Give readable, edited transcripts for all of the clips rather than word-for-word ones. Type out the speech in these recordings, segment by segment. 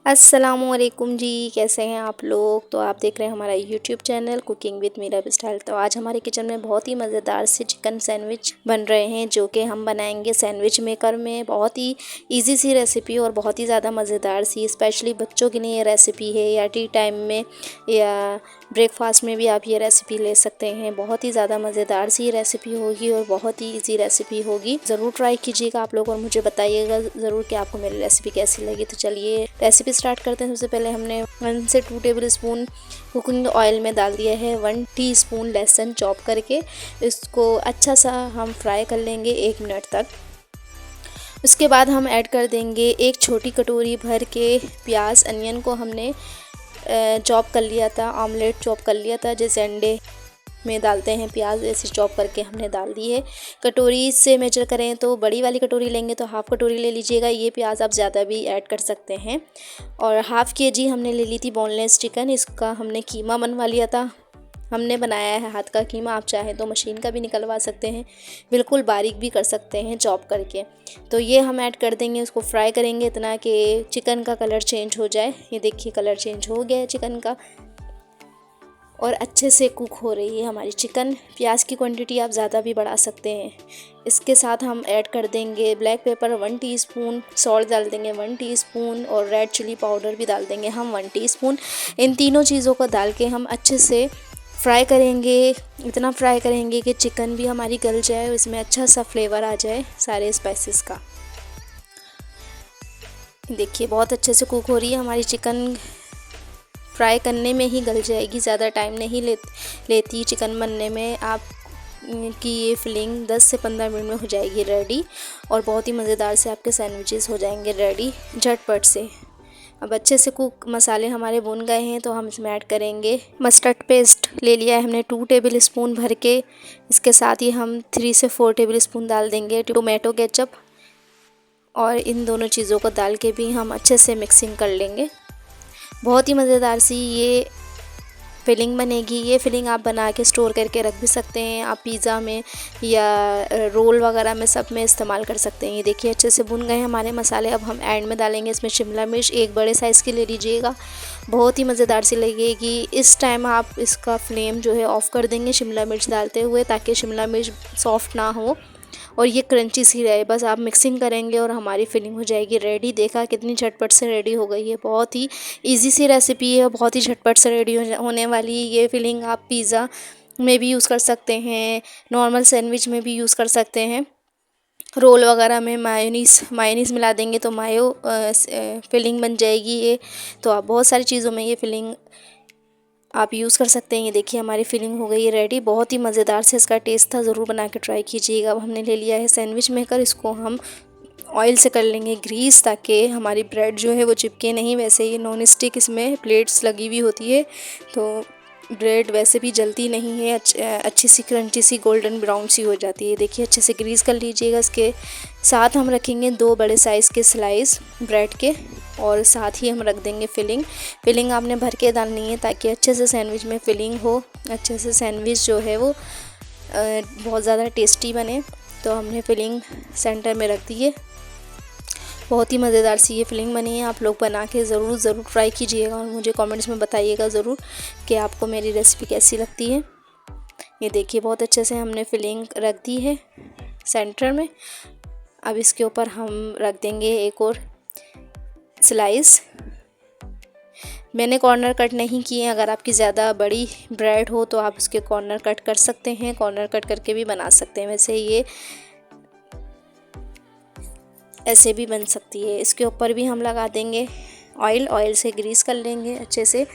अस्सलामुअलैकुम जी, कैसे हैं आप लोग। तो आप देख रहे हैं हमारा YouTube channel cooking with Meera style. तो आज हमारे किचन में बहुत ही मज़ेदार से चिकन सैंडविच बन रहे हैं, जो कि हम बनाएंगे सैंडविच मेकर में। बहुत ही इजी सी रेसिपी और बहुत ही ज़्यादा मज़ेदार सी, स्पेशली बच्चों के लिए ये रेसिपी है, या टी टाइम में या ब्रेकफास्ट में भी आप ये रेसिपी ले सकते हैं। बहुत ही ज़्यादा मज़ेदार सी रेसिपी होगी और बहुत ही ईजी रेसिपी होगी। ज़रूर ट्राई कीजिएगा आप लोग और मुझे बताइएगा ज़रूर कि आपको मेरी रेसिपी कैसी लगी। तो चलिए रेसिपी स्टार्ट करते हैं। सबसे पहले हमने 1 से 2 टेबल स्पून कुकिंग ऑयल में डाल दिया है 1 टीस्पून लहसुन चॉप करके। इसको अच्छा सा हम फ्राई कर लेंगे 1 मिनट तक। उसके बाद हम ऐड कर देंगे 1 छोटी कटोरी भर के प्याज। अनियन को हमने चॉप कर लिया था, ऑमलेट चॉप कर लिया था, जैसे अंडे में डालते हैं प्याज, ऐसे चॉप करके हमने डाल दी है। कटोरी से मेजर करें तो बड़ी वाली कटोरी लेंगे तो हाफ़ कटोरी ले लीजिएगा। ये प्याज आप ज़्यादा भी ऐड कर सकते हैं। और हाफ़ केजी हमने ले ली थी बोनलेस चिकन। इसका हमने कीमा बनवा लिया था। हमने बनाया है हाथ का कीमा, आप चाहें तो मशीन का भी निकलवा सकते हैं, बिल्कुल बारीक भी कर सकते हैं चॉप करके। तो ये हम ऐड कर देंगे, उसको फ्राई करेंगे इतना कि चिकन का कलर चेंज हो जाए। ये देखिए कलर चेंज हो गया है चिकन का और अच्छे से कुक हो रही है हमारी चिकन। प्याज की क्वांटिटी आप ज़्यादा भी बढ़ा सकते हैं। इसके साथ हम ऐड कर देंगे ब्लैक पेपर 1 टीस्पून, सॉल्ट डाल देंगे 1 टीस्पून और रेड चिली पाउडर भी डाल देंगे हम 1 टीस्पून। इन तीनों चीज़ों को डाल के हम अच्छे से फ्राई करेंगे। इतना फ्राई करेंगे कि चिकन भी हमारी गल जाए और इसमें अच्छा सा फ्लेवर आ जाए सारे स्पाइसेस का। देखिए बहुत अच्छे से कुक हो रही है हमारी चिकन। फ्राई करने में ही गल जाएगी, ज़्यादा टाइम नहीं लेती चिकन बनने में। आप की ये फिलिंग 10 से 15 मिनट में हो जाएगी रेडी और बहुत ही मज़ेदार से आपके सैंडविचेस हो जाएंगे रेडी झटपट से। अब अच्छे से कुक मसाले हमारे भुन गए हैं तो हम इसमें ऐड करेंगे मस्टर्ड पेस्ट। ले लिया है हमने 2 टेबल स्पून भर के। इसके साथ ही हम 3 से 4 टेबल स्पून डाल देंगे टोमेटो केचप और इन दोनों चीज़ों को डाल के भी हम अच्छे से मिक्सिंग कर लेंगे। बहुत ही मज़ेदार सी ये फिलिंग बनेगी। ये फिलिंग आप बना के स्टोर करके रख भी सकते हैं। आप पिज़्ज़ा में या रोल वगैरह में सब में इस्तेमाल कर सकते हैं। ये देखिए अच्छे से भुन गए हमारे मसाले। अब हम एंड में डालेंगे इसमें शिमला मिर्च, एक बड़े साइज़ की ले लीजिएगा, बहुत ही मज़ेदार सी लगेगी। इस टाइम आप इसका फ्लेम जो है ऑफ़ कर देंगे शिमला मिर्च डालते हुए, ताकि शिमला मिर्च सॉफ्ट ना हो और ये क्रंची सी रहे। बस आप मिक्सिंग करेंगे और हमारी फिलिंग हो जाएगी रेडी। देखा कितनी झटपट से रेडी हो गई है। बहुत ही इजी सी रेसिपी है, बहुत ही झटपट से रेडी होने वाली ये फिलिंग। आप पिज़्ज़ा में भी यूज़ कर सकते हैं, नॉर्मल सैंडविच में भी यूज़ कर सकते हैं, रोल वगैरह में मायोनीज़ मिला देंगे तो मायो फिलिंग बन जाएगी ये। तो आप बहुत सारी चीज़ों में ये फिलिंग आप यूज़ कर सकते हैं। ये देखिए हमारी फिलिंग हो गई है रेडी। बहुत ही मज़ेदार से इसका टेस्ट था, ज़रूर बना के ट्राई कीजिएगा। अब हमने ले लिया है सैंडविच मेकर। इसको हम ऑयल से कर लेंगे ग्रीस, ताकि हमारी ब्रेड जो है वो चिपके नहीं। वैसे ये नॉन स्टिक इसमें प्लेट्स लगी हुई होती है तो ब्रेड वैसे भी जलती नहीं है, अच्छी सी क्रंची सी गोल्डन ब्राउन सी हो जाती है। देखिए अच्छे से ग्रीस कर लीजिएगा। इसके साथ हम रखेंगे 2 बड़े साइज़ के स्लाइस ब्रेड के और साथ ही हम रख देंगे फिलिंग आपने भर के डालनी है, ताकि अच्छे से सैंडविच में फिलिंग हो, अच्छे से सैंडविच जो है वो बहुत ज़्यादा टेस्टी बने। तो हमने फिलिंग सेंटर में रख दी है। बहुत ही मज़ेदार सी ये फिलिंग बनी है। आप लोग बना के ज़रूर ट्राई कीजिएगा और मुझे कमेंट्स में बताइएगा ज़रूर कि आपको मेरी रेसिपी कैसी लगती है। ये देखिए बहुत अच्छे से हमने फिलिंग रख दी है सेंटर में। अब इसके ऊपर हम रख देंगे एक और स्लाइस। मैंने कॉर्नर कट नहीं किए। अगर आपकी ज़्यादा बड़ी ब्रेड हो तो आप उसके कॉर्नर कट कर सकते हैं, कॉर्नर कट करके भी बना सकते हैं। वैसे ये ऐसे भी बन सकती है। इसके ऊपर भी हम लगा देंगे ऑयल से ग्रीस कर लेंगे अच्छे से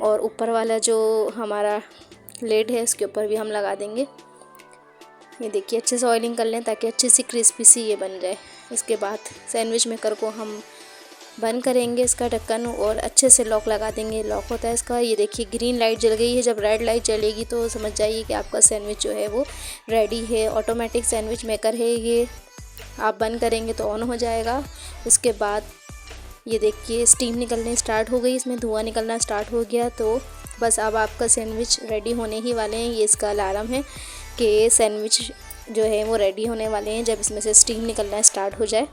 और ऊपर वाला जो हमारा लेड है इसके ऊपर भी हम लगा देंगे। ये देखिए अच्छे से ऑयलिंग कर लें ताकि अच्छी सी क्रिस्पी सी ये बन जाए। इसके बाद सैंडविच मेकर को हम बंद करेंगे इसका ढक्कन और अच्छे से लॉक लगा देंगे। लॉक होता है इसका। ये देखिए ग्रीन लाइट जल गई है। जब रेड लाइट जलेगी तो समझ जाइए कि आपका सैंडविच जो है वो रेडी है। ऑटोमेटिक सैंडविच मेकर है ये। आप बंद करेंगे तो ऑन हो जाएगा। उसके बाद ये देखिए स्टीम निकलने स्टार्ट हो गई, इसमें धुआं निकलना स्टार्ट हो गया। तो बस अब आपका सैंडविच रेडी होने ही वाले हैं। ये इसका अलार्म है कि सैंडविच जो है वो रेडी होने वाले हैं जब इसमें से स्टीम निकलना स्टार्ट हो जाए।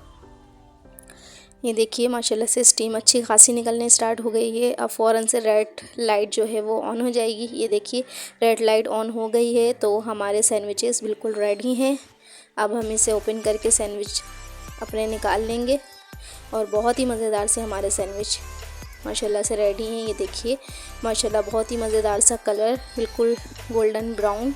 ये देखिए माशाल्लाह से स्टीम अच्छी खासी निकलने स्टार्ट हो गई है। अब फ़ौरन से रेड लाइट जो है वो ऑन हो जाएगी। ये देखिए रेड लाइट ऑन हो गई है, तो हमारे सैंडविचेस बिल्कुल रेडी हैं। अब हम इसे ओपन करके सैंडविच अपने निकाल लेंगे और बहुत ही मज़ेदार से हमारे सैंडविच माशाल्लाह से रेडी हैं। ये देखिए माशाल्लाह बहुत ही मज़ेदार सा कलर, बिल्कुल गोल्डन ब्राउन,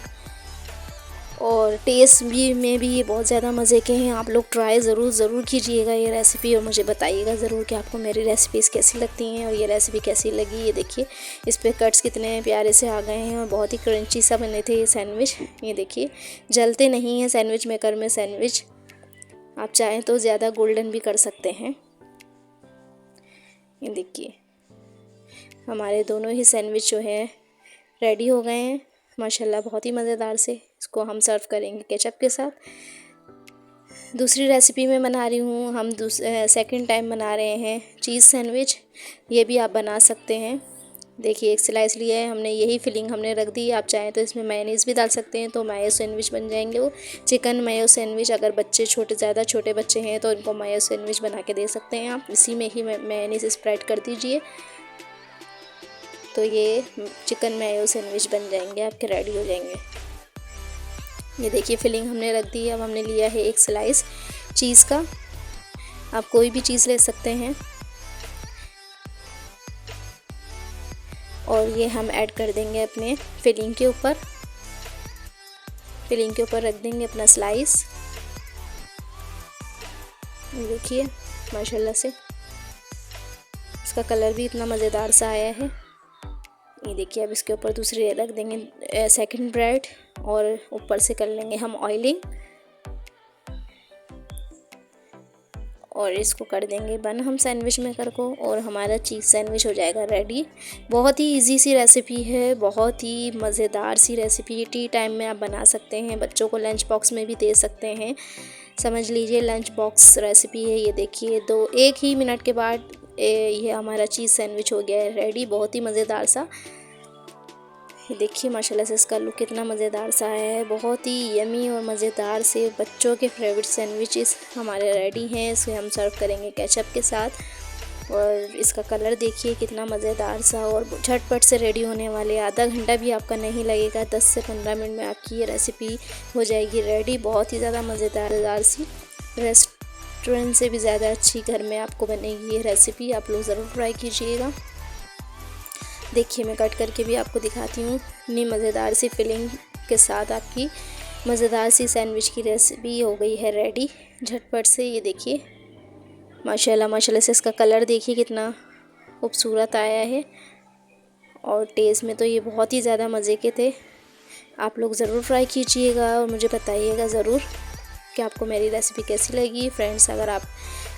और टेस्ट में भी ये बहुत ज़्यादा मज़े के हैं। आप लोग ट्राई ज़रूर कीजिएगा ये रेसिपी और मुझे बताइएगा ज़रूर कि आपको मेरी रेसिपीज़ कैसी लगती हैं और ये रेसिपी कैसी लगी। ये देखिए इस पे कट्स कितने प्यारे से आ गए हैं और बहुत ही क्रंची सा बने थे ये सैंडविच। ये देखिए जलते नहीं हैं सैंडविच मेकर में सैंडविच। आप चाहें तो ज़्यादा गोल्डन भी कर सकते हैं। ये देखिए हमारे दोनों ही सैंडविच जो है रेडी हो गए हैं माशाल्लाह बहुत ही मज़ेदार से। इसको हम सर्व करेंगे केचप के साथ। दूसरी रेसिपी मैं बना रही हूँ, हम सेकंड टाइम बना रहे हैं चीज़ सैंडविच। ये भी आप बना सकते हैं। देखिए एक स्लाइस लिया है हमने, यही फिलिंग हमने रख दी। आप चाहें तो इसमें मेयोनीज़ भी डाल सकते हैं, तो मायो सैंडविच बन जाएंगे वो। चिकन मायो सैंडविच, अगर बच्चे ज़्यादा छोटे बच्चे हैं तो इनको मायो सैंडविच बना के दे सकते हैं आप। इसी में ही मेयोनीज़ स्प्रेड कर दीजिए, तो ये चिकन मायो सैंडविच बन जाएंगे आपके, रेडी हो जाएंगे। ये देखिए फिलिंग हमने रख दी। अब हमने लिया है एक स्लाइस चीज़ का, आप कोई भी चीज़ ले सकते हैं, और ये हम ऐड कर देंगे अपने फिलिंग के ऊपर। फिलिंग के ऊपर रख देंगे अपना स्लाइस। ये देखिए माशाल्लाह से इसका कलर भी इतना मज़ेदार सा आया है। ये देखिए अब इसके ऊपर दूसरी रख देंगे सेकंड ब्रेड और ऊपर से कर लेंगे हम ऑयलिंग और इसको कर देंगे बन हम सैंडविच मेकर को, और हमारा चीज़ सैंडविच हो जाएगा रेडी। बहुत ही इजी सी रेसिपी है, बहुत ही मज़ेदार सी रेसिपी। टी टाइम में आप बना सकते हैं, बच्चों को लंच बॉक्स में भी दे सकते हैं। समझ लीजिए लंच बॉक्स रेसिपी है। ये देखिए 1 ही मिनट के बाद ये हमारा चीज़ सैंडविच हो गया है रेडी, बहुत ही मज़ेदार सा। ये देखिए माशाल्लाह से इसका लुक कितना मज़ेदार सा है, बहुत ही यमी और मज़ेदार से बच्चों के फेवरेट सैंडविचेस हमारे रेडी हैं। इसे हम सर्व करेंगे केचप के साथ, और इसका कलर देखिए कितना मज़ेदार सा, और झटपट से रेडी होने वाले। आधा घंटा भी आपका नहीं लगेगा, 10 से 15 मिनट में आपकी ये रेसिपी हो जाएगी रेडी। बहुत ही ज़्यादा मज़ेदार सी, रेस्टोरेंट से भी ज़्यादा अच्छी घर में आपको बनेगी ये रेसिपी। आप लोग ज़रूर ट्राई कीजिएगा। देखिए मैं कट करके भी आपको दिखाती हूँ। इतनी मज़ेदार सी फिलिंग के साथ आपकी मज़ेदार सी सैंडविच की रेसिपी हो गई है रेडी झटपट से। ये देखिए माशाल्लाह से इसका कलर देखिए कितना खूबसूरत आया है, और टेस्ट में तो ये बहुत ही ज़्यादा मज़े के थे। आप लोग ज़रूर ट्राई कीजिएगा और मुझे बताइएगा ज़रूर कि आपको मेरी रेसिपी कैसी लगी। फ्रेंड्स, अगर आप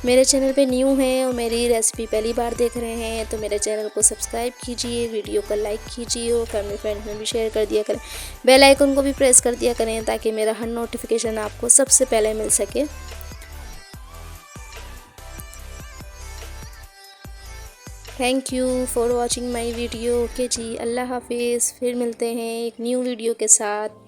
मेरे चैनल पे न्यू हैं और मेरी रेसिपी पहली बार देख रहे हैं तो मेरे चैनल को सब्सक्राइब कीजिए, वीडियो को लाइक कीजिए और फैमिली फ्रेंड्स में भी शेयर कर दिया करें। बेल आइकन को भी प्रेस कर दिया करें ताकि मेरा हर नोटिफिकेशन आपको सबसे पहले मिल सके। Thank you for watching my video. Okay जी, अल्लाह हाफिज़। फिर मिलते हैं एक न्यू वीडियो के साथ।